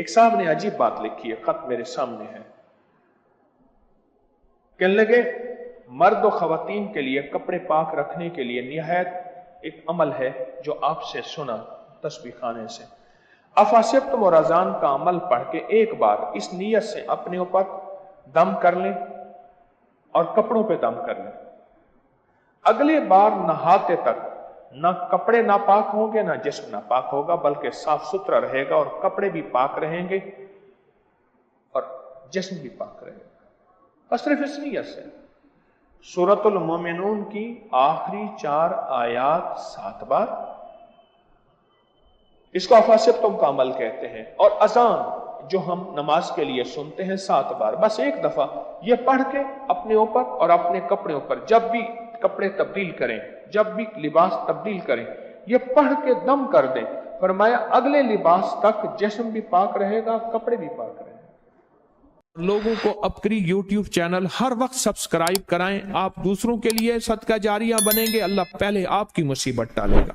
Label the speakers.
Speaker 1: ایک صاحب نے عجیب بات لکھی ہے، خط میرے سامنے ہے، کہنے لگے مرد و خواتین کے لیے کپڑے پاک رکھنے کے لیے نہایت ایک عمل ہے جو آپ سے سنا تسبیح خانے سے، افاسبتم اور اذان کا عمل پڑھ کے ایک بار اس نیت سے اپنے اوپر دم کر لیں اور کپڑوں پہ دم کر لیں، اگلی بار نہاتے تک نہ کپڑے ناپاک ہوں گے نہ جسم ناپاک ہوگا، بلکہ صاف ستھرا رہے گا اور کپڑے بھی پاک رہیں گے اور جسم بھی پاک رہے گا، بس صرف اس نیت سے۔ سورۃ المومنون کی آخری 4 آیات 7 بار، اس کو افاسبتم کا عمل کہتے ہیں، اور اذان جو ہم نماز کے لیے سنتے ہیں 7 بار، بس ایک دفعہ یہ پڑھ کے اپنے اوپر اور اپنے کپڑے اوپر، جب بھی کپڑے تبدیل کریں، جب بھی لباس تبدیل کریں، یہ پڑھ کے دم کر دیں، فرمایا اگلے لباس تک جسم بھی پاک رہے گا، کپڑے بھی پاک رہیں گے۔ لوگوں کو اپکری یوٹیوب چینل ہر وقت سبسکرائب کرائیں، آپ دوسروں کے لیے صدقہ جاریہ بنیں گے، اللہ پہلے آپ کی مصیبت ٹالے گا۔